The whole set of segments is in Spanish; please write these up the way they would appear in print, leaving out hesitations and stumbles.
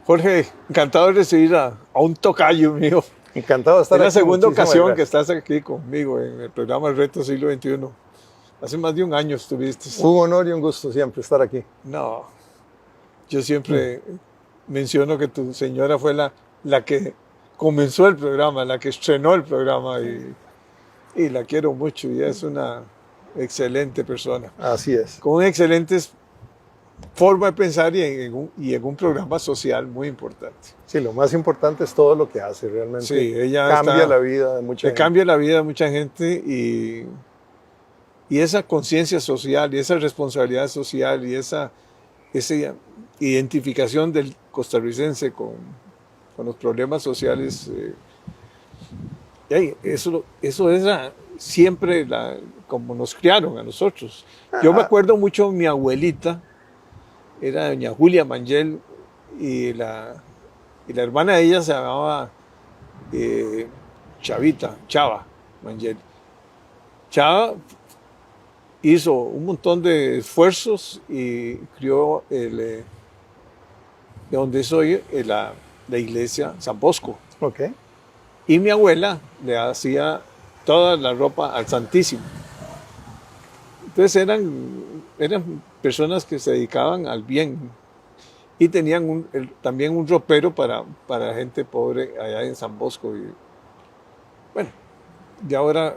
Jorge, encantado de recibir a un tocayo mío. Encantado de estar Es la aquí. segunda Muchísimas ocasión que gracias. estás aquí conmigo en el programa El Reto Siglo XXI. Hace más de un año estuviste. Un honor y un gusto siempre estar aquí. No, yo siempre menciono que tu señora fue la que comenzó el programa, la que estrenó el programa y la quiero mucho y es una excelente persona, Así es. con una excelente forma de pensar y en un programa social muy importante. Sí, lo más importante es todo lo que hace. Sí, Realmente ella cambia la vida de mucha le gente. cambia la vida a mucha gente y esa conciencia social y esa responsabilidad social y esa identificación del costarricense con los problemas sociales, eso es siempre como nos criaron a nosotros. Yo me Ah, acuerdo mucho de mi abuelita, era doña Julia Mangel, y la hermana de ella se llamaba eh, Chava Mangel. Chava hizo un montón de esfuerzos y crió de donde soy, la iglesia San Bosco. ok. Y mi abuela le hacía toda la ropa al Santísimo. Entonces eran personas que se dedicaban al bien y tenían también un ropero para gente pobre allá en San Bosco. Y bueno, y ahora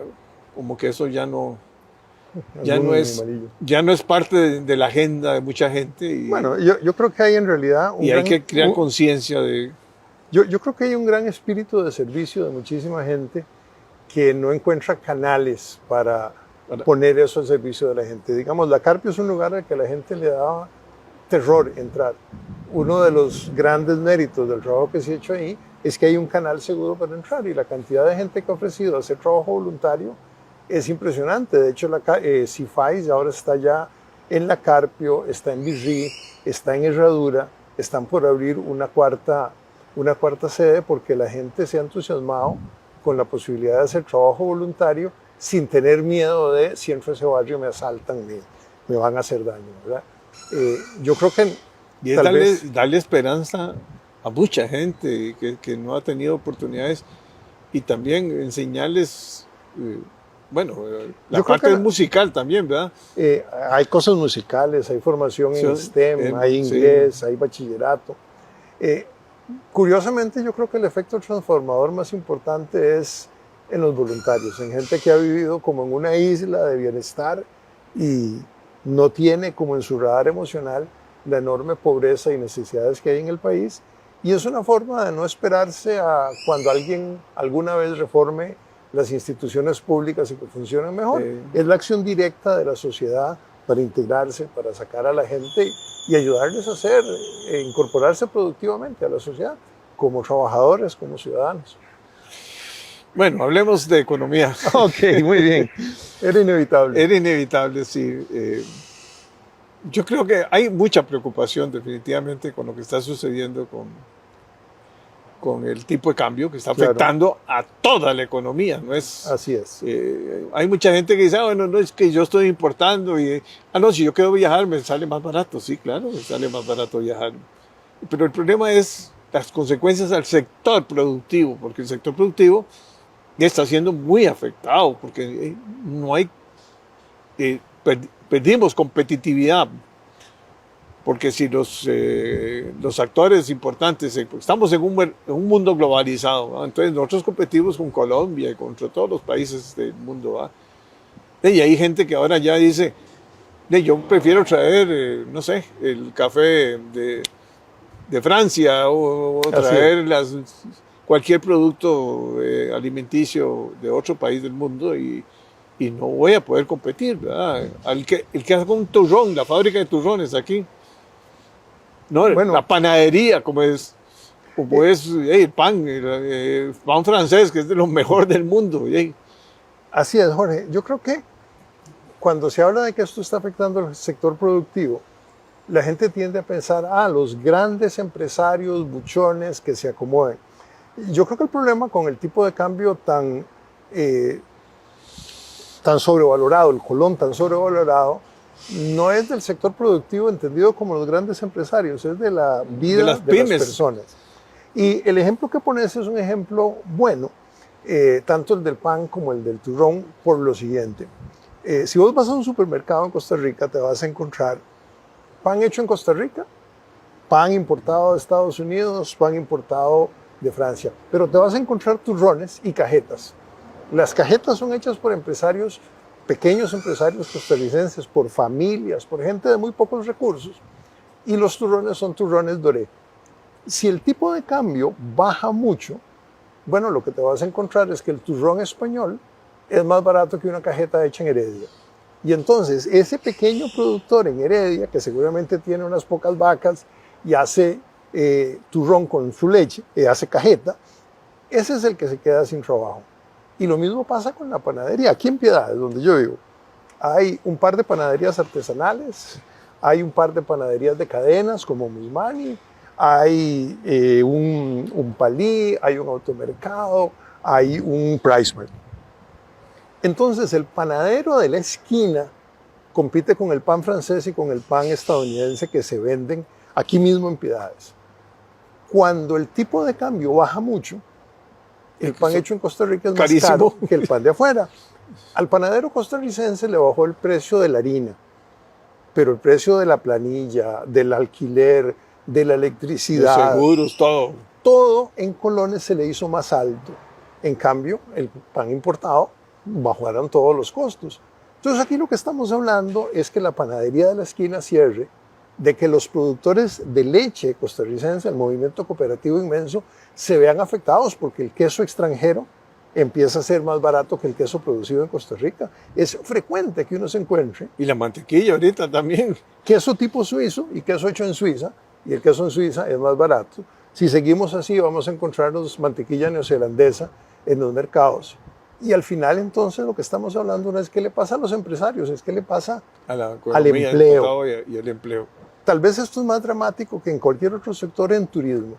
como que eso ya no Algún es, animalillo. ya no es parte de la agenda de mucha gente Bueno, yo creo que hay en realidad y hay que crear conciencia de... yo creo que hay un gran espíritu de servicio de muchísima gente que no encuentra canales para para- poner eso al servicio de la gente. Digamos, la Carpio es un lugar al que la gente le daba terror entrar. Uno de los grandes méritos del trabajo que se ha hecho ahí es que hay un canal seguro para entrar y la cantidad de gente que ha ofrecido hacer trabajo voluntario es impresionante. De hecho, CIFAIS ahora está ya en La Carpio, está en Virrí, está en Herradura, están por abrir una cuarta sede porque la gente se ha entusiasmado con la posibilidad de hacer trabajo voluntario sin tener miedo de si entro a ese barrio me asaltan, me van a hacer daño, ¿verdad? Yo creo que Y es tal vez, darle esperanza a mucha gente que no ha tenido oportunidades y también enseñarles, bueno, la yo creo que parte musical también, ¿verdad? hay cosas musicales, hay formación en STEM, hay Sí, inglés, hay bachillerato. Eh, Curiosamente, yo creo que el efecto transformador más importante es en los voluntarios, en gente que ha vivido como en una isla de bienestar y no tiene como en su radar emocional la enorme pobreza y necesidades que hay en el país. Y es una forma de no esperarse a cuando alguien alguna vez reforme las instituciones públicas y que funcionen mejor. Es la acción directa de la sociedad para integrarse, para sacar a la gente y ayudarles a hacer, incorporarse productivamente a la sociedad, como trabajadores, como ciudadanos. bueno, hablemos de economía. Ok, muy bien. Era inevitable. Era inevitable, sí. Yo creo que hay mucha preocupación definitivamente con lo que está sucediendo con el tipo de cambio que está Claro, afectando a toda la economía. No es, así es. hay mucha gente que dice, bueno, no es que yo estoy importando no, si yo quiero viajar me sale más barato. Sí, claro, me sale más barato viajar. Pero el problema es las consecuencias al sector productivo, porque el sector productivo ya está siendo muy afectado, porque no hay, perdimos competitividad porque si los actores importantes, estamos en un mundo globalizado, ¿no? Entonces nosotros competimos con Colombia y contra todos los países del mundo, ¿va? Y hay gente que ahora ya dice, yo prefiero traer, no sé, el café de Francia o Así es. traer cualquier producto alimenticio de otro país del mundo y no voy a poder competir, ¿verdad? El que hace un turrón, la fábrica de turrones aquí, no, la Bueno, panadería, como es el pan francés, que es de lo mejor del mundo. así es, Jorge. Yo creo que cuando se habla de que esto está afectando al sector productivo, la gente tiende a pensar, los grandes empresarios, buchones, que se acomoden. Yo creo que el problema con el tipo de cambio tan sobrevalorado, el colón tan sobrevalorado, no es del sector productivo entendido como los grandes empresarios, es de la vida De las de las pymes. personas. Y el ejemplo que pones es un ejemplo bueno, tanto el del pan como el del turrón, por lo siguiente. Si vos vas a un supermercado en Costa Rica, te vas a encontrar pan hecho en Costa Rica, pan importado de Estados Unidos, pan importado de Francia, pero te vas a encontrar turrones y cajetas. Las cajetas son hechas por empresarios, pequeños empresarios costarricenses, por familias, por gente de muy pocos recursos, y los turrones son turrones doré. Si el tipo de cambio baja mucho, bueno, lo que te vas a encontrar es que el turrón español es más barato que una cajeta hecha en Heredia. Y entonces ese pequeño productor en Heredia, que seguramente tiene unas pocas vacas y hace turrón con su leche, hace cajeta, ese es el que se queda sin trabajo. Y lo mismo pasa con la panadería. Aquí en Piedades, donde yo vivo, hay un par de panaderías artesanales, hay un par de panaderías de cadenas como Milmani, hay un Palí, hay un automercado, hay un PriceMart. Entonces el panadero de la esquina compite con el pan francés y con el pan estadounidense que se venden aquí mismo en Piedades. Cuando el tipo de cambio baja mucho, el pan hecho en Costa Rica es más caro que el pan de afuera. Al panadero costarricense le bajó el precio de la harina, pero el precio de la planilla, del alquiler, de la electricidad, los seguros, todo en colones se le hizo más alto. En cambio, el pan importado bajaron todos los costos. Entonces aquí lo que estamos hablando es que la panadería de la esquina cierre, de que los productores de leche costarricense, el movimiento cooperativo inmenso, se vean afectados porque el queso extranjero empieza a ser más barato que el queso producido en Costa Rica. Es frecuente que uno se encuentre. Y la mantequilla ahorita también. Queso tipo suizo y queso hecho en Suiza, y el queso en Suiza es más barato. Si seguimos así, vamos a encontrarnos mantequilla neozelandesa en los mercados. Y al final, entonces, lo que estamos hablando no es qué le pasa a los empresarios, es qué le pasa al empleo. Y el empleo. Tal vez esto es más dramático que en cualquier otro sector en turismo.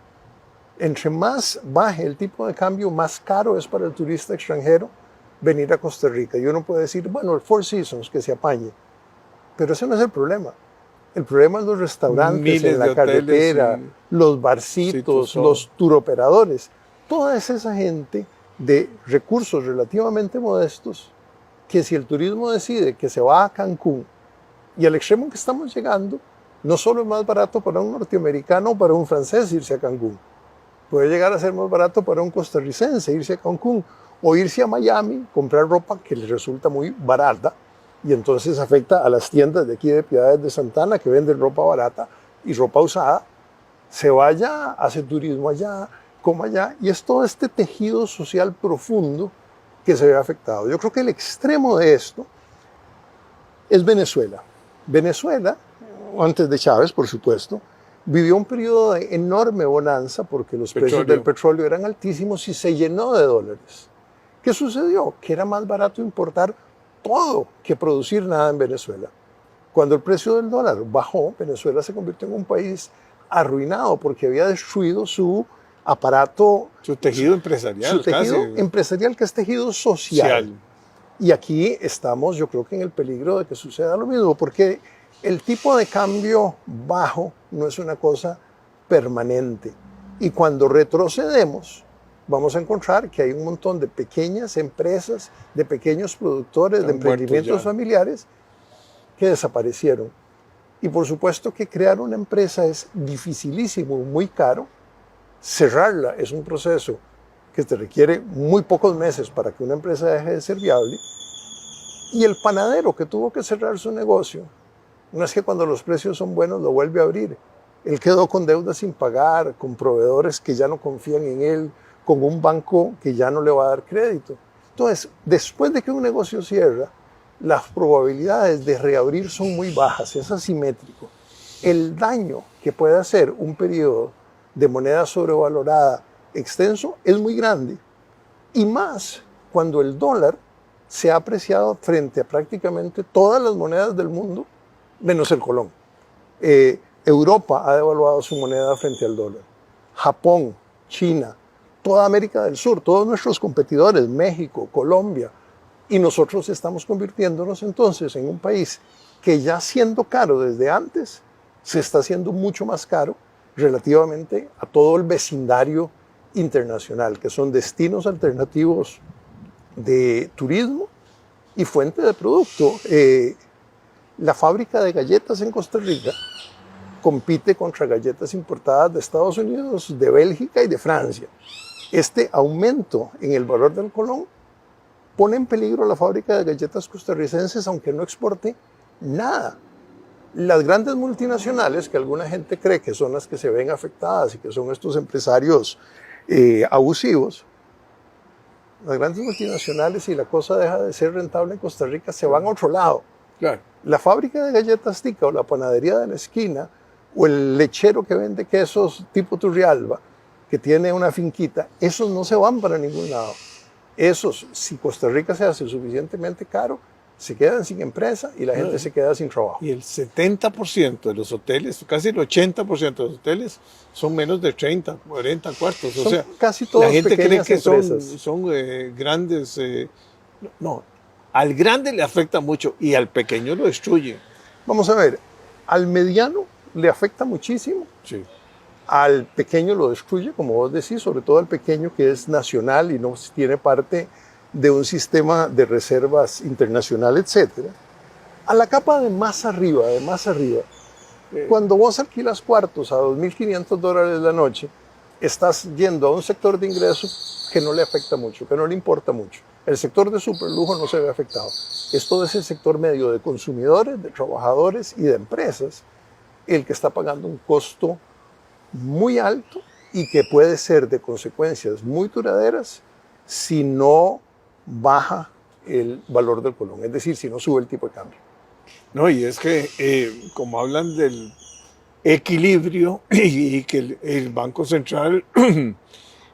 Entre más baje el tipo de cambio, más caro es para el turista extranjero venir a Costa Rica. Y uno puede decir, bueno, el Four Seasons, que se apañe. Pero ese no es el problema. El problema es los restaurantes Miles en la carretera, los barcitos, los turoperadores. Toda esa gente de recursos relativamente modestos, que si el turismo decide que se va a Cancún, y al extremo en que estamos llegando, no solo es más barato para un norteamericano o para un francés irse a Cancún, puede llegar a ser más barato para un costarricense irse a Cancún, o irse a Miami, comprar ropa que le resulta muy barata, y entonces afecta a las tiendas de aquí de Piedades de Santana que venden ropa barata y ropa usada, se vaya, hace turismo allá, coma allá, y es todo este tejido social profundo que se ve afectado. Yo creo que el extremo de esto es Venezuela. Venezuela, antes de Chávez, por supuesto, vivió un periodo de enorme bonanza porque los precios del petróleo eran altísimos y se llenó de dólares. ¿Qué sucedió? Que era más barato importar todo que producir nada en Venezuela. Cuando el precio del dólar bajó, Venezuela se convirtió en un país arruinado porque había destruido su aparato, su tejido empresarial, su tejido empresarial, que es tejido social. Y aquí estamos, yo creo que en el peligro de que suceda lo mismo, porque el tipo de cambio bajo no es una cosa permanente. Y cuando retrocedemos, vamos a encontrar que hay un montón de pequeñas empresas, de pequeños productores, de emprendimientos familiares que desaparecieron. Y por supuesto que crear una empresa es dificilísimo, muy caro. Cerrarla es un proceso que te requiere muy pocos meses para que una empresa deje de ser viable. Y el panadero que tuvo que cerrar su negocio, no es que cuando los precios son buenos lo vuelve a abrir. Él quedó con deudas sin pagar, con proveedores que ya no confían en él, con un banco que ya no le va a dar crédito. Entonces, después de que un negocio cierra, las probabilidades de reabrir son muy bajas, es asimétrico. El daño que puede hacer un periodo de moneda sobrevalorada extenso es muy grande, y más cuando el dólar se ha apreciado frente a prácticamente todas las monedas del mundo, menos el colón. Europa ha devaluado su moneda frente al dólar. Japón, China, toda América del Sur, todos nuestros competidores, México, Colombia, y nosotros estamos convirtiéndonos entonces en un país que ya siendo caro desde antes, se está haciendo mucho más caro relativamente a todo el vecindario internacional, que son destinos alternativos de turismo y fuente de producto. La fábrica de galletas en Costa Rica compite contra galletas importadas de Estados Unidos, de Bélgica y de Francia. Este aumento en el valor del colón pone en peligro la fábrica de galletas costarricenses, aunque no exporte nada. Las grandes multinacionales, que alguna gente cree que son las que se ven afectadas y que son estos empresarios abusivos, las grandes multinacionales, si la cosa deja de ser rentable en Costa Rica, se van a otro lado. Claro. La fábrica de galletas Tica o la panadería de la esquina o el lechero que vende quesos tipo Turrialba, que tiene una finquita, esos no se van para ningún lado. Esos, si Costa Rica se hace suficientemente caro, se quedan sin empresa y la gente se queda sin trabajo. Y el 70% de los hoteles, casi el 80% de los hoteles, son menos de 30, 40 cuartos. Son o sea, casi todas la gente cree pequeñas que empresas. son grandes. No, al grande le afecta mucho y al pequeño lo destruye. Vamos a ver, al mediano le afecta muchísimo, Sí. al pequeño lo destruye, como vos decís, sobre todo al pequeño que es nacional y no tiene parte de un sistema de reservas internacional, etc. A la capa de más arriba, cuando vos alquilas cuartos a $2.500 la noche, estás yendo a un sector de ingresos que no le afecta mucho, que no le importa mucho. El sector de superlujo no se ve afectado. Esto es el sector medio de consumidores, de trabajadores y de empresas, el que está pagando un costo muy alto y que puede ser de consecuencias muy duraderas si no baja el valor del colón, es decir, si no sube el tipo de cambio. No, y es que como hablan del equilibrio y que el Banco Central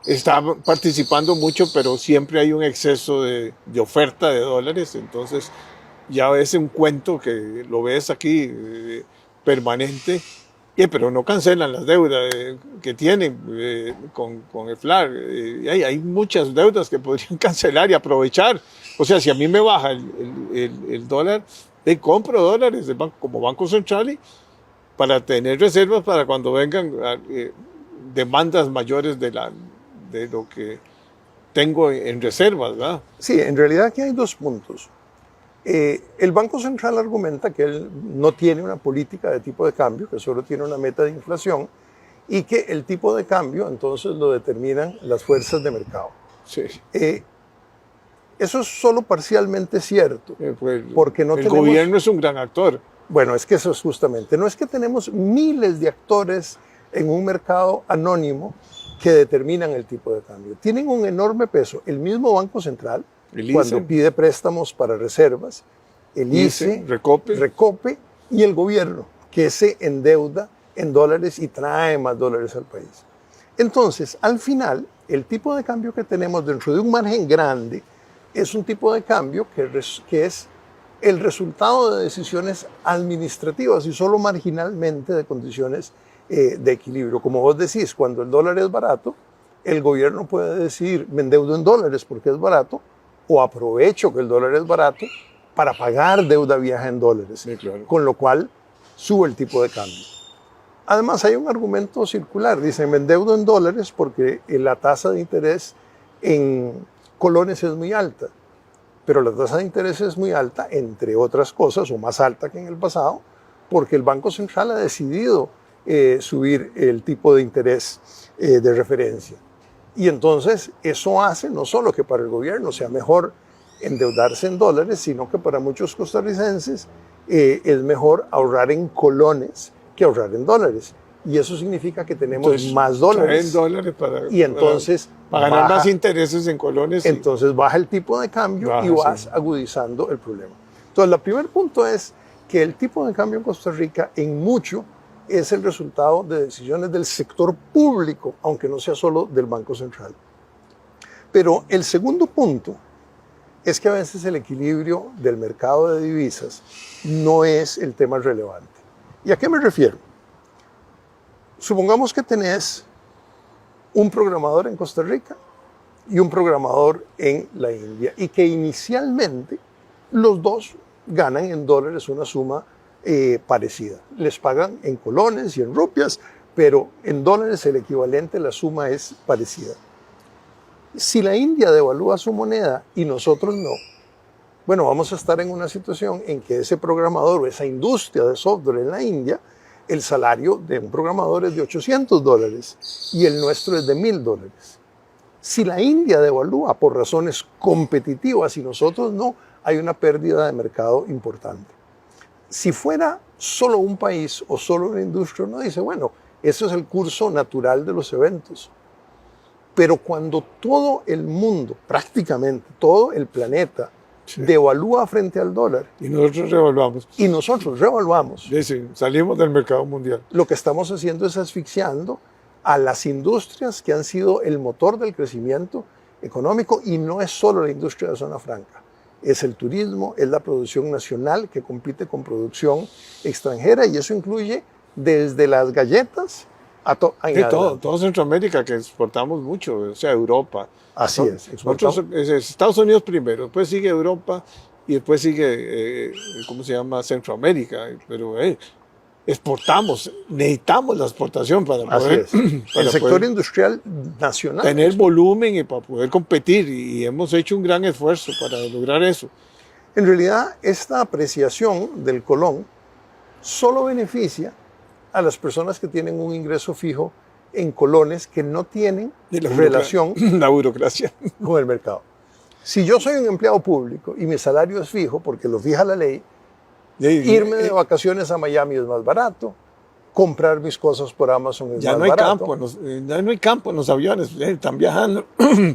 está participando mucho, pero siempre hay un exceso de oferta de dólares, entonces ya ves un cuento que lo ves aquí permanente, pero no cancelan las deudas que tienen con el FLAR. Hay muchas deudas que podrían cancelar y aprovechar. O sea, si a mí me baja el dólar, compro dólares del banco, como Banco Central para tener reservas para cuando vengan demandas mayores de lo que tengo en reservas, ¿verdad? Sí, en realidad aquí hay dos puntos. El Banco Central argumenta que él no tiene una política de tipo de cambio, que solo tiene una meta de inflación y que el tipo de cambio entonces lo determinan las fuerzas de mercado. Sí. Eso es solo parcialmente cierto, Pues, porque no el tenemos... gobierno es un gran actor. Bueno, es que eso es justamente, no es que tenemos miles de actores en un mercado anónimo que determinan el tipo de cambio. Tienen un enorme peso. El mismo Banco Central, cuando pide préstamos para reservas, el ICE, Recope y el gobierno, que se endeuda en dólares y trae más dólares al país. Entonces, al final, el tipo de cambio que tenemos dentro de un margen grande es un tipo de cambio que es el resultado de decisiones administrativas y solo marginalmente de condiciones de equilibrio. Como vos decís, cuando el dólar es barato, el gobierno puede decir, me endeudo en dólares porque es barato, o aprovecho que el dólar es barato para pagar deuda vieja en dólares, sí, claro. Con lo cual sube el tipo de cambio. Además, hay un argumento circular, dicen, me endeudo en dólares porque la tasa de interés en colones es muy alta, pero la tasa de interés es muy alta, entre otras cosas, o más alta que en el pasado, porque el Banco Central ha decidido subir el tipo de interés de referencia. Y entonces eso hace no solo que para el gobierno sea mejor endeudarse en dólares, sino que para muchos costarricenses es mejor ahorrar en colones que ahorrar en dólares. Y eso significa que tenemos entonces, más dólares. Y entonces para ganar más intereses en colones. Entonces baja el tipo de cambio y vas agudizando el problema. Entonces, el primer punto es que el tipo de cambio en Costa Rica en mucho es el resultado de decisiones del sector público, aunque no sea solo del Banco Central. Pero el segundo punto es que a veces el equilibrio del mercado de divisas no es el tema relevante. ¿Y a qué me refiero? Supongamos que tenés un programador en Costa Rica y un programador en la India y que inicialmente los dos ganan en dólares una suma parecida. Les pagan en colones y en rupias, pero en dólares el equivalente, la suma es parecida. Si la India devalúa su moneda y nosotros no, bueno, vamos a estar en una situación en que ese programador o esa industria de software en la India, el salario de un programador es de $800 y el nuestro es de $1,000. Si la India devalúa por razones competitivas y nosotros no, hay una pérdida de mercado importante. Si fuera solo un país o solo una industria, uno dice, bueno, eso es el curso natural de los eventos. Pero cuando todo el mundo, prácticamente todo el planeta, devalúa frente al dólar. Y nosotros revaluamos. Y nosotros revaluamos. Sí, salimos del mercado mundial. Lo que estamos haciendo es asfixiando a las industrias que han sido el motor del crecimiento económico, y no es solo la industria de zona franca. Es el turismo, es la producción nacional que compite con producción extranjera, y eso incluye desde las galletas a todo Centroamérica, que exportamos mucho, o sea, Europa. Así es. Nosotros, Estados Unidos primero, después sigue Europa y después sigue, ¿cómo se llama? Centroamérica. Pero exportamos, necesitamos la exportación para poder, el sector industrial nacional. Tener volumen y para poder competir, y hemos hecho un gran esfuerzo para lograr eso. En realidad, esta apreciación del colón solo beneficia a las personas que tienen un ingreso fijo en colones que no tienen relación la burocracia con el mercado. Si yo soy un empleado público y mi salario es fijo, porque lo fija la ley, irme de vacaciones a Miami es más barato, comprar mis cosas por Amazon es ya más no hay barato. Ya no hay campo en los aviones, están viajando.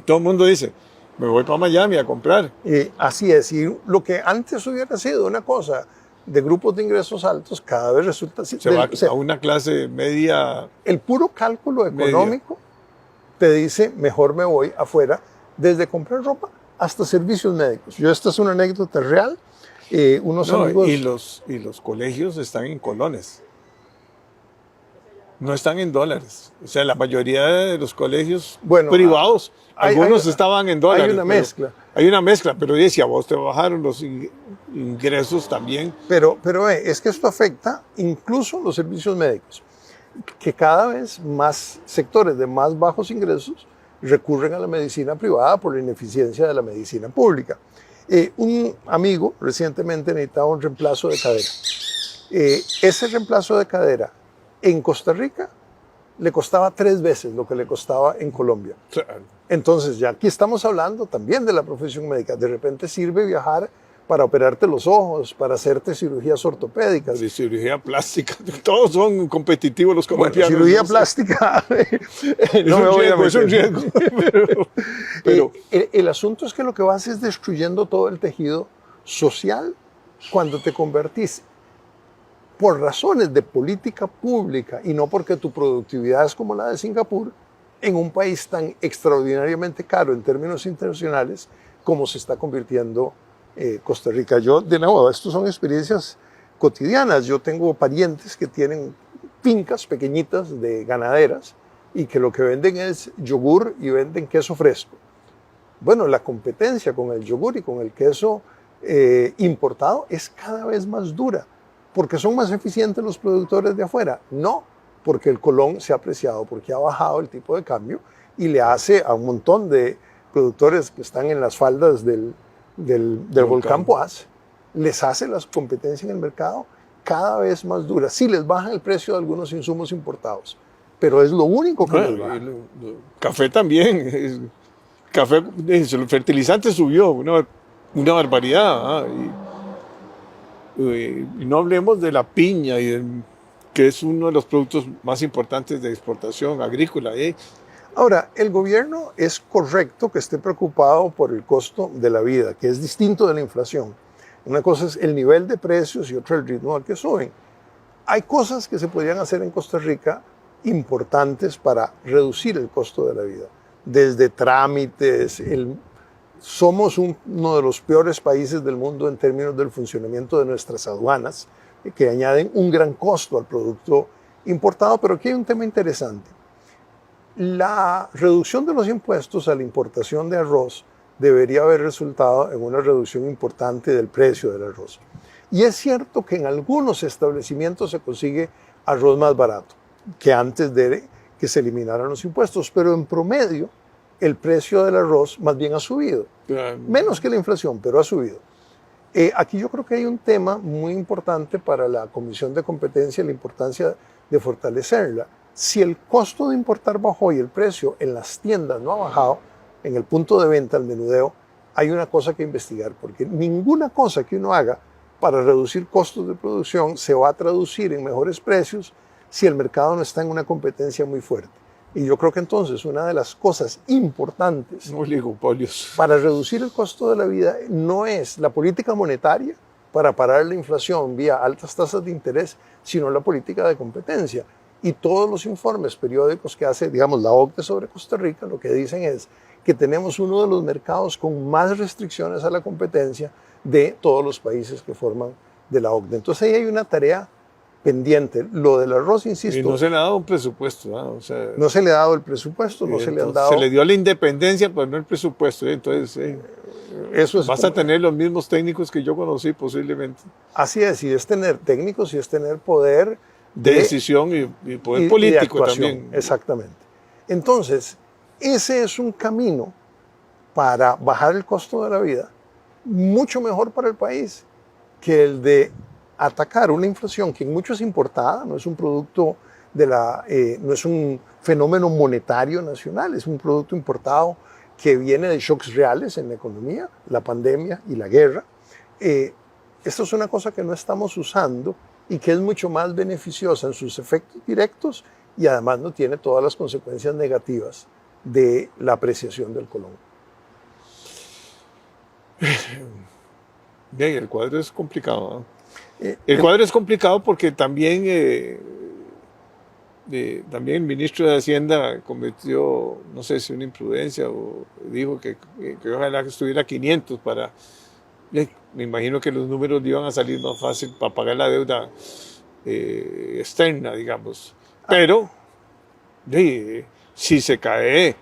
Todo el mundo dice, me voy para Miami a comprar. Así es, y lo que antes hubiera sido una cosa de grupos de ingresos altos, cada vez resulta... Se va a una clase media... El puro cálculo económico te dice, mejor me voy afuera, desde comprar ropa hasta servicios médicos. Esta es una anécdota real. Unos amigos... Y los colegios están en colones. No están en dólares. O sea, la mayoría de los colegios privados, algunos estaban en dólares. Hay una mezcla. Hay una mezcla, pero si a vos te bajaron los ingresos también. Pero es que esto afecta incluso los servicios médicos, que cada vez más sectores de más bajos ingresos recurren a la medicina privada por la ineficiencia de la medicina pública. Un amigo recientemente necesitaba un reemplazo de cadera. Ese reemplazo de cadera en Costa Rica le costaba 3 veces lo que le costaba en Colombia. Entonces, ya aquí estamos hablando también de la profesión médica. De repente sirve viajar para operarte los ojos, para hacerte cirugías ortopédicas. De cirugía plástica. Todos son competitivos los colombianos. Bueno, cirugía plástica. No me voy a meter. Es un riesgo. Pero el asunto es que lo que vas es destruyendo todo el tejido social cuando te convertís, por razones de política pública y no porque tu productividad es como la de Singapur, en un país tan extraordinariamente caro en términos internacionales como se está convirtiendo Costa Rica. Yo, de nuevo, estas son experiencias cotidianas. Yo tengo parientes que tienen fincas pequeñitas de ganaderas y que lo que venden es yogur y venden queso fresco. Bueno, la competencia con el yogur y con el queso importado es cada vez más dura, porque son más eficientes los productores de afuera. No, porque el colón se ha apreciado, porque ha bajado el tipo de cambio y le hace a un montón de productores que están en las faldas del volcán Poás, les hace la competencia en el mercado cada vez más dura. Sí, les bajan el precio de algunos insumos importados, pero es lo único que les baja. Café también. Café, el fertilizante subió una barbaridad. Y no hablemos de la piña, que es uno de los productos más importantes de exportación agrícola. Ahora, el gobierno es correcto que esté preocupado por el costo de la vida, que es distinto de la inflación. Una cosa es el nivel de precios y otra el ritmo al que suben. Hay cosas que se podrían hacer en Costa Rica importantes para reducir el costo de la vida. Desde trámites, somos uno de los peores países del mundo en términos del funcionamiento de nuestras aduanas, que añaden un gran costo al producto importado. Pero aquí hay un tema interesante. La reducción de los impuestos a la importación de arroz debería haber resultado en una reducción importante del precio del arroz. Y es cierto que en algunos establecimientos se consigue arroz más barato que antes de que se eliminaran los impuestos, pero en promedio el precio del arroz más bien ha subido. Menos que la inflación, pero ha subido. Aquí yo creo que hay un tema muy importante para la Comisión de Competencia, la importancia de fortalecerla. Si el costo de importar bajó y el precio en las tiendas no ha bajado, en el punto de venta, al menudeo, hay una cosa que investigar, porque ninguna cosa que uno haga para reducir costos de producción se va a traducir en mejores precios si el mercado no está en una competencia muy fuerte. Y yo creo que entonces una de las cosas importantes oligopolios para reducir el costo de la vida no es la política monetaria para parar la inflación vía altas tasas de interés, sino la política de competencia. Y todos los informes periódicos que hace, digamos, la OCDE sobre Costa Rica, lo que dicen es que tenemos uno de los mercados con más restricciones a la competencia de todos los países que forman de la OCDE. Entonces ahí hay una tarea pendiente. Lo del arroz, insisto. Y no se le ha dado un presupuesto, ¿no? O sea, no se le ha dado el presupuesto, no se le han dado. Se le dio la independencia, pero no el presupuesto. Entonces, eso es vas a tener los mismos técnicos que yo conocí posiblemente. Así es, y es tener técnicos y es tener poder de decisión y poder político también. Exactamente. Entonces, ese es un camino para bajar el costo de la vida mucho mejor para el país que el de atacar una inflación que en mucho es importada, no es un producto no es un fenómeno monetario nacional, es un producto importado que viene de shocks reales en la economía, la pandemia y la guerra. Esto es una cosa que no estamos usando y que es mucho más beneficiosa en sus efectos directos y además no tiene todas las consecuencias negativas de la apreciación del colón. Bien, el cuadro es complicado, ¿no? El cuadro es complicado porque también el ministro de Hacienda cometió, no sé si una imprudencia o dijo que ojalá que estuviera 500 para... Me imagino que los números iban a salir más fácil para pagar la deuda externa, digamos. Pero si se cae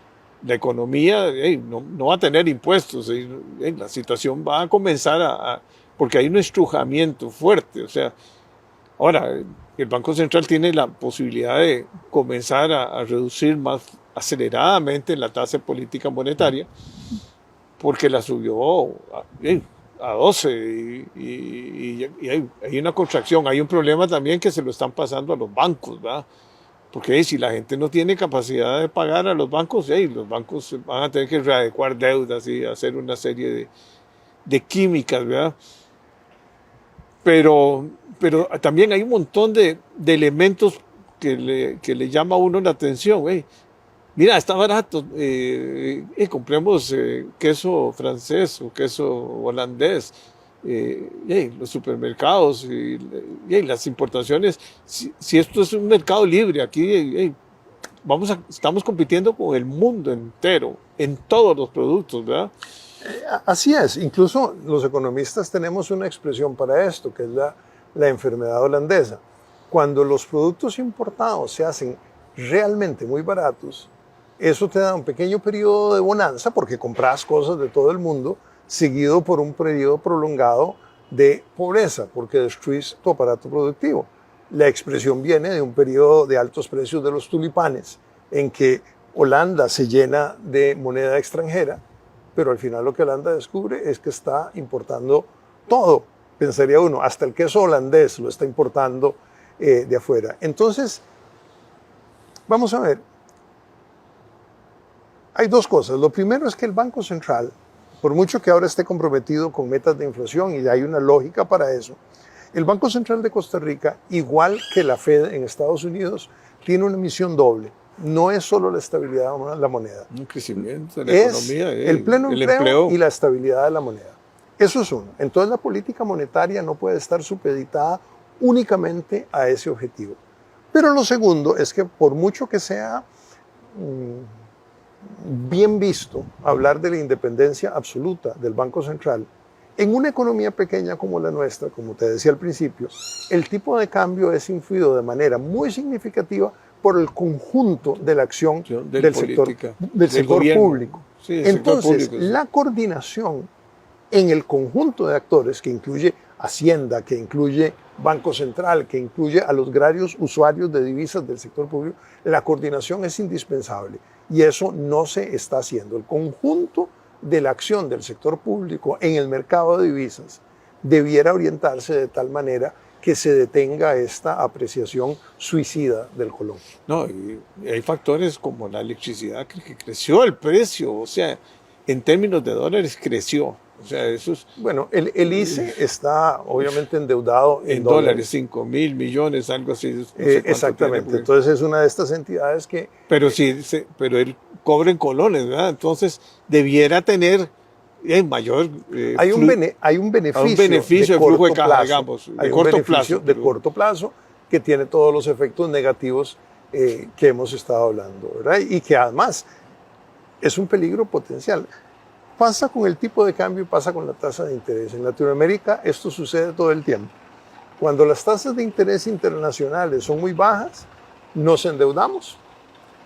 la economía, no va a tener impuestos. La situación va a comenzar porque hay un estrujamiento fuerte. O sea, ahora, el Banco Central tiene la posibilidad de comenzar a reducir más aceleradamente la tasa de política monetaria porque la subió a 12 y hay una contracción. Hay un problema también que se lo están pasando a los bancos, ¿verdad? Porque si la gente no tiene capacidad de pagar a los bancos van a tener que readecuar deudas y hacer una serie de químicas, ¿verdad? Pero también hay un montón de elementos que le llama a uno la atención. Mira, está barato, compremos queso francés o queso holandés. Los supermercados y las importaciones, si esto es un mercado libre, aquí estamos compitiendo con el mundo entero, en todos los productos, ¿verdad? Así es, incluso los economistas tenemos una expresión para esto, que es la enfermedad holandesa. Cuando los productos importados se hacen realmente muy baratos, eso te da un pequeño periodo de bonanza porque compras cosas de todo el mundo, seguido por un periodo prolongado de pobreza, porque destruís tu aparato productivo. La expresión viene de un periodo de altos precios de los tulipanes, en que Holanda se llena de moneda extranjera, pero al final lo que Holanda descubre es que está importando todo. Pensaría uno, hasta el queso holandés lo está importando de afuera. Entonces, vamos a ver. Hay dos cosas. Lo primero es que el Banco Central, por mucho que ahora esté comprometido con metas de inflación, y hay una lógica para eso, el Banco Central de Costa Rica, igual que la Fed en Estados Unidos, tiene una misión doble. No es solo la estabilidad de la moneda. Un crecimiento de la economía. El pleno empleo y la estabilidad de la moneda. Eso es uno. Entonces la política monetaria no puede estar supeditada únicamente a ese objetivo. Pero lo segundo es que por mucho que sea bien visto hablar de la independencia absoluta del Banco Central, en una economía pequeña como la nuestra, como te decía al principio, el tipo de cambio es influido de manera muy significativa por el conjunto de la acción del sector público. Sí, entonces, la coordinación en el conjunto de actores, que incluye Hacienda, que incluye Banco Central, que incluye a los varios usuarios de divisas del sector público, la coordinación es indispensable y eso no se está haciendo. El conjunto de la acción del sector público en el mercado de divisas debiera orientarse de tal manera que se detenga esta apreciación suicida del colón. No, y hay factores como la electricidad que creció el precio, o sea, en términos de dólares creció. O sea, eso es... Bueno, el ICE está obviamente endeudado en dólares, 5.000 millones, algo así. No sé exactamente, tiene, entonces es una de estas entidades que... Pero sí, pero él cobra en colones, ¿verdad? Entonces debiera tener mayor... hay un beneficio de flujo de caja, digamos, de corto plazo. De corto plazo que tiene todos los efectos negativos que hemos estado hablando, ¿verdad? Y que además es un peligro potencial. Pasa con el tipo de cambio y pasa con la tasa de interés. En Latinoamérica esto sucede todo el tiempo. Cuando las tasas de interés internacionales son muy bajas, nos endeudamos.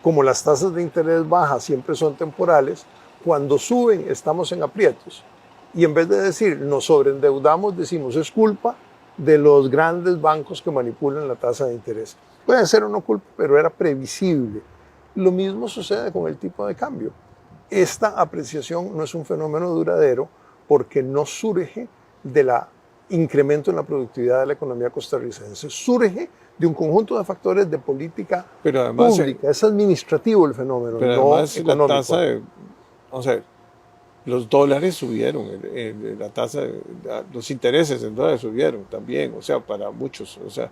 Como las tasas de interés bajas siempre son temporales, cuando suben estamos en aprietos. Y en vez de decir nos sobreendeudamos, decimos es culpa de los grandes bancos que manipulan la tasa de interés. Puede ser o no culpa, pero era previsible. Lo mismo sucede con el tipo de cambio. Esta apreciación no es un fenómeno duradero porque no surge del incremento en la productividad de la economía costarricense, surge de un conjunto de factores de política pública. Es administrativo el fenómeno, pero no además económico. La tasa o sea, los dólares subieron, la tasa, los intereses en dólares subieron también, o sea, para muchos, o sea,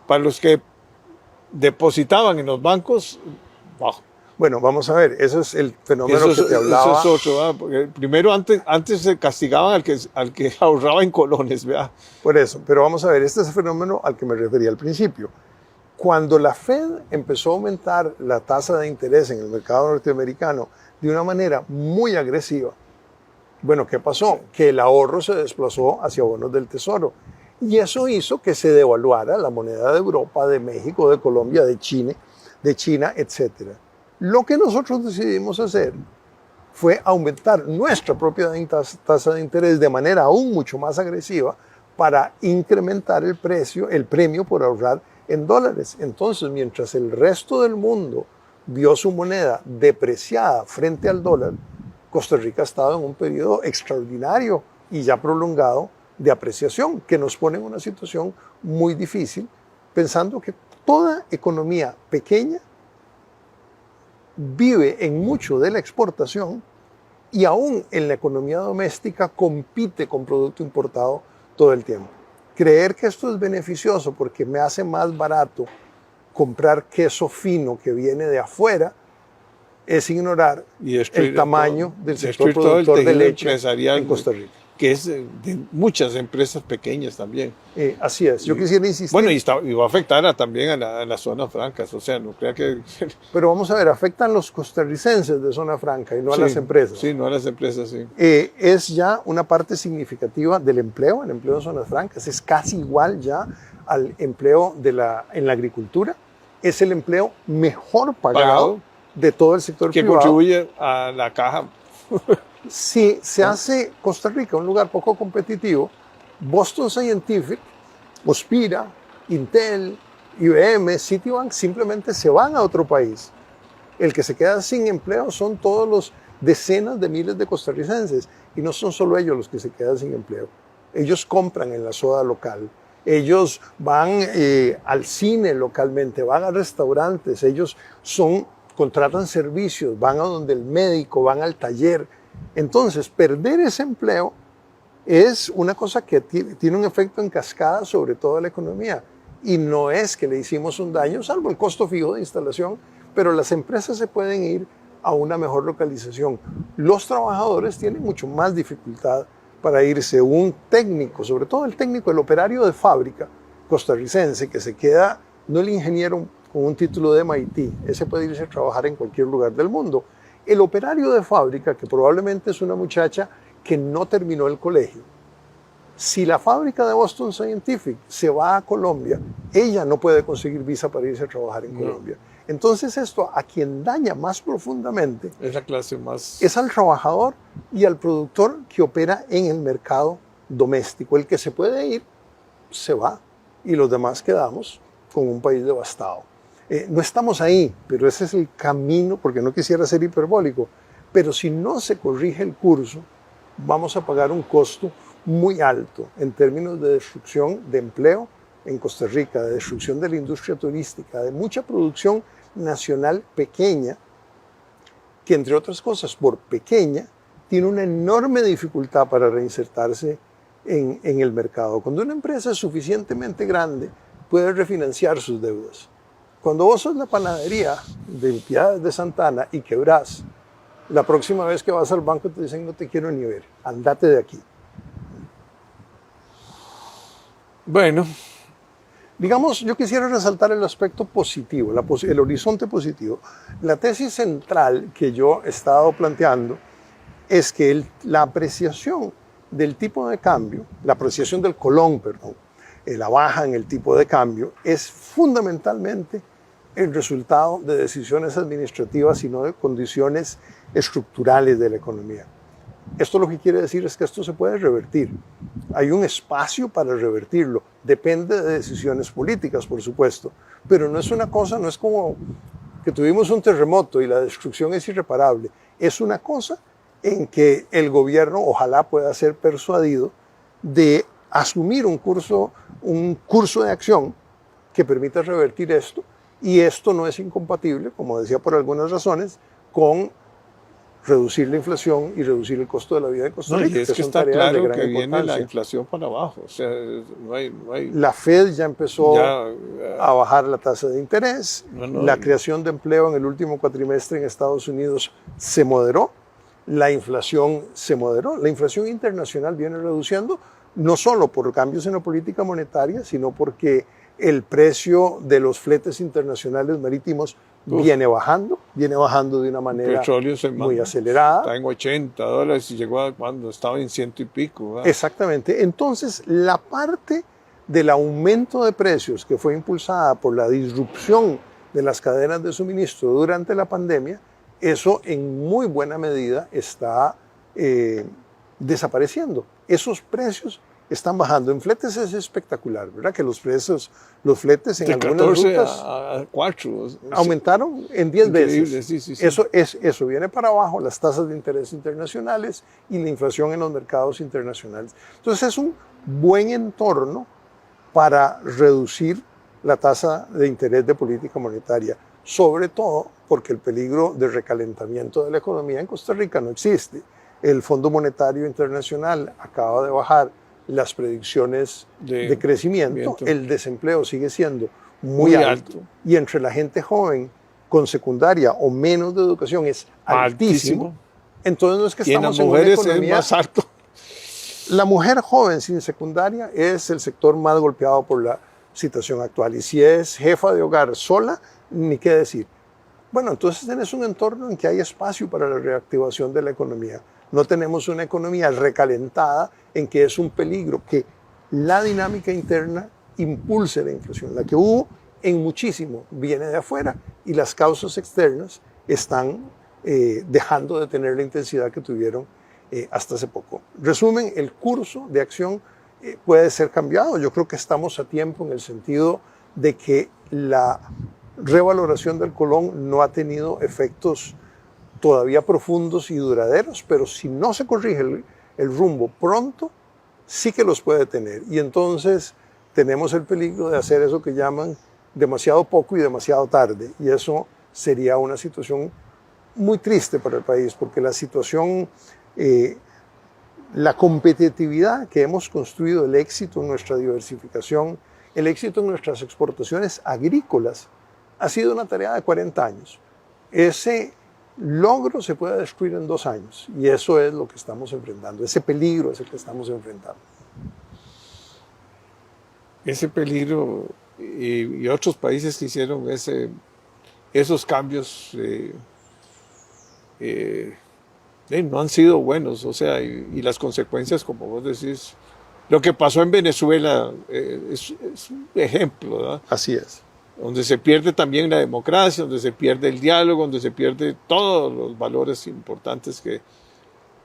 para los que depositaban en los bancos, bajo. Bueno, vamos a ver, ese es el fenómeno que te hablaba. Eso es otro, ¿verdad? Porque primero, antes se castigaban al que ahorraba en colones, ¿verdad? Por eso, pero vamos a ver, este es el fenómeno al que me refería al principio. Cuando la Fed empezó a aumentar la tasa de interés en el mercado norteamericano de una manera muy agresiva, bueno, ¿qué pasó? Que el ahorro se desplazó hacia bonos del Tesoro. Y eso hizo que se devaluara la moneda de Europa, de México, de Colombia, de China, etcétera. Lo que nosotros decidimos hacer fue aumentar nuestra propia tasa de interés de manera aún mucho más agresiva para incrementar el premio por ahorrar en dólares. Entonces, mientras el resto del mundo vio su moneda depreciada frente al dólar, Costa Rica ha estado en un periodo extraordinario y ya prolongado de apreciación que nos pone en una situación muy difícil, pensando que toda economía pequeña vive en mucho de la exportación y aún en la economía doméstica compite con producto importado todo el tiempo. Creer que esto es beneficioso porque me hace más barato comprar queso fino que viene de afuera es ignorar el tamaño del sector productor de leche en Costa Rica. Que es de muchas empresas pequeñas también. Así es, yo quisiera insistir. Bueno, y va a afectar también a las zonas francas, o sea, no crea que... Pero vamos a ver, afectan los costarricenses de zona franca y no a las empresas. Sí, no a las empresas, sí. Es ya una parte significativa del empleo, el empleo de zonas francas, es casi igual ya al empleo en la agricultura, es el empleo mejor pagado de todo el sector privado. Que contribuye a la caja. Si se hace Costa Rica un lugar poco competitivo, Boston Scientific, Hospira, Intel, IBM, Citibank simplemente se van a otro país. El que se queda sin empleo son todos los decenas de miles de costarricenses y no son solo ellos los que se quedan sin empleo. Ellos compran en la soda local, ellos van al cine localmente, van a restaurantes, ellos contratan servicios, van a donde el médico, van al taller. Entonces, perder ese empleo es una cosa que tiene un efecto en cascada sobre toda la economía. Y no es que le hicimos un daño, salvo el costo fijo de instalación, pero las empresas se pueden ir a una mejor localización. Los trabajadores tienen mucho más dificultad para irse. Un técnico, sobre todo el técnico, el operario de fábrica costarricense, que se queda, no el ingeniero con un título de MIT, ese puede irse a trabajar en cualquier lugar del mundo. El operario de fábrica, que probablemente es una muchacha que no terminó el colegio, si la fábrica de Boston Scientific se va a Colombia, ella no puede conseguir visa para irse a trabajar en Colombia. Entonces esto a quien daña más profundamente es la clase más... es al trabajador y al productor que opera en el mercado doméstico. El que se puede ir, se va, y los demás quedamos con un país devastado. No estamos ahí, pero ese es el camino, porque no quisiera ser hiperbólico, pero si no se corrige el curso, vamos a pagar un costo muy alto en términos de destrucción de empleo en Costa Rica, de destrucción de la industria turística, de mucha producción nacional pequeña, que entre otras cosas, por pequeña, tiene una enorme dificultad para reinsertarse en el mercado. Cuando una empresa es suficientemente grande, puede refinanciar sus deudas. Cuando vos sos la panadería de Piedades de Santa Ana y quebrás, la próxima vez que vas al banco te dicen: no te quiero ni ver, andate de aquí. Bueno, Digamos, yo quisiera resaltar el aspecto positivo, el horizonte positivo. La tesis central que yo he estado planteando es que la apreciación del tipo de cambio, la apreciación del colón, perdón, la baja en el tipo de cambio, es fundamentalmente el resultado de decisiones administrativas y no de condiciones estructurales de la economía. Esto lo que quiere decir es que esto se puede revertir. Hay un espacio para revertirlo. Depende de decisiones políticas, por supuesto. Pero no es una cosa, no es como que tuvimos un terremoto y la destrucción es irreparable. Es una cosa en que el gobierno ojalá pueda ser persuadido de asumir un curso de acción que permita revertir esto. Y esto no es incompatible, como decía, por algunas razones, con reducir la inflación y reducir el costo de la vida en Costa Rica. y es que está claro que viene la inflación para abajo. O sea, no hay... La Fed ya empezó a bajar la tasa de interés. La creación de empleo en el último cuatrimestre en Estados Unidos se moderó. La inflación se moderó. La inflación internacional viene reduciendo, no solo por cambios en la política monetaria, sino porque el precio de los fletes internacionales marítimos viene bajando de una manera muy acelerada. Está en $80 y llegó a cuando estaba en 100 y pico. ¿verdad? Exactamente. Entonces, la parte del aumento de precios que fue impulsada por la disrupción de las cadenas de suministro durante la pandemia, eso en muy buena medida está desapareciendo. Esos precios están bajando. En fletes es espectacular, ¿verdad? Que los fletes en algunas rutas a 4 aumentaron en 10 veces. Sí. Eso viene para abajo, las tasas de interés internacionales y la inflación en los mercados internacionales. Entonces es un buen entorno para reducir la tasa de interés de política monetaria, sobre todo porque el peligro de recalentamiento de la economía en Costa Rica no existe. El Fondo Monetario Internacional acaba de bajar las predicciones de crecimiento, el desempleo sigue siendo muy alto y entre la gente joven con secundaria o menos de educación es altísimo. Entonces no es que estamos en una economía... es más alto. La mujer joven sin secundaria es el sector más golpeado por la situación actual, y si es jefa de hogar sola, ni qué decir. Bueno, entonces tenés un entorno en que hay espacio para la reactivación de la economía. No tenemos una economía recalentada en que es un peligro que la dinámica interna impulse la inflación. La que hubo en muchísimo viene de afuera y las causas externas están dejando de tener la intensidad que tuvieron hasta hace poco. Resumen, el curso de acción puede ser cambiado. Yo creo que estamos a tiempo en el sentido de que la revaloración del colón no ha tenido efectos todavía profundos y duraderos, pero si no se corrige el rumbo pronto, sí que los puede tener. Y entonces tenemos el peligro de hacer eso que llaman demasiado poco y demasiado tarde. Y eso sería una situación muy triste para el país, porque la situación, la competitividad que hemos construido, el éxito en nuestra diversificación, el éxito en nuestras exportaciones agrícolas, ha sido una tarea de 40 años. Ese logro se puede destruir en 2 años y eso es lo que estamos enfrentando, ese peligro es el que estamos enfrentando. Ese peligro y otros países que hicieron esos cambios no han sido buenos, o sea, y las consecuencias, como vos decís, lo que pasó en Venezuela es un ejemplo, ¿verdad? Así es. Donde se pierde también la democracia, donde se pierde el diálogo, donde se pierde todos los valores importantes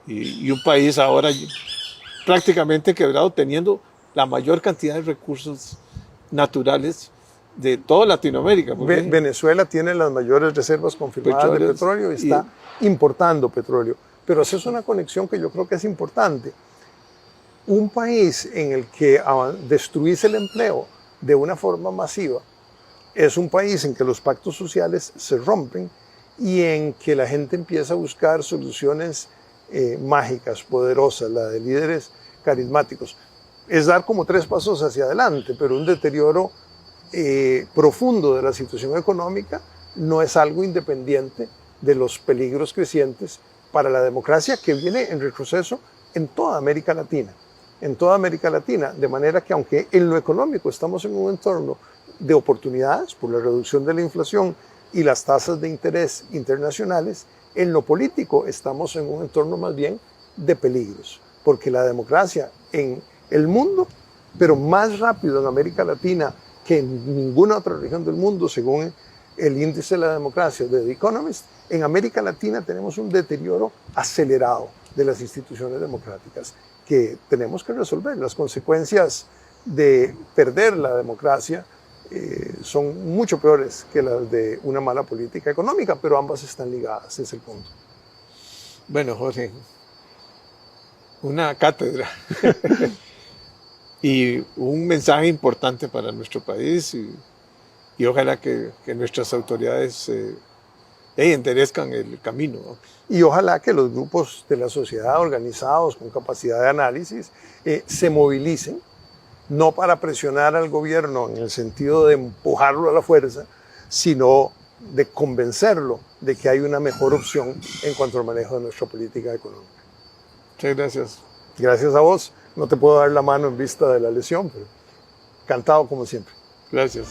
y un país ahora prácticamente quebrado, teniendo la mayor cantidad de recursos naturales de toda Latinoamérica. Venezuela tiene las mayores reservas confirmadas de petróleo y está importando petróleo. Pero esa es una conexión que yo creo que es importante. Un país en el que destruís el empleo de una forma masiva es un país en que los pactos sociales se rompen y en que la gente empieza a buscar soluciones mágicas, poderosas, la de líderes carismáticos. Es dar como 3 pasos hacia adelante, pero un deterioro profundo de la situación económica no es algo independiente de los peligros crecientes para la democracia que viene en retroceso en toda América Latina. En toda América Latina, de manera que aunque en lo económico estamos en un entorno de oportunidades por la reducción de la inflación y las tasas de interés internacionales, en lo político estamos en un entorno más bien de peligros, porque la democracia en el mundo, pero más rápido en América Latina que en ninguna otra región del mundo, según el índice de la democracia de The Economist, en América Latina tenemos un deterioro acelerado de las instituciones democráticas que tenemos que resolver. Las consecuencias de perder la democracia son mucho peores que las de una mala política económica, pero ambas están ligadas, es el punto. Bueno, Jorge, una cátedra y un mensaje importante para nuestro país y ojalá que nuestras autoridades enderezcan el camino, ¿no? Y ojalá que los grupos de la sociedad organizados con capacidad de análisis se movilicen, no para presionar al gobierno en el sentido de empujarlo a la fuerza, sino de convencerlo de que hay una mejor opción en cuanto al manejo de nuestra política económica. Muchas gracias. Gracias a vos. No te puedo dar la mano en vista de la lesión, pero encantado como siempre. Gracias.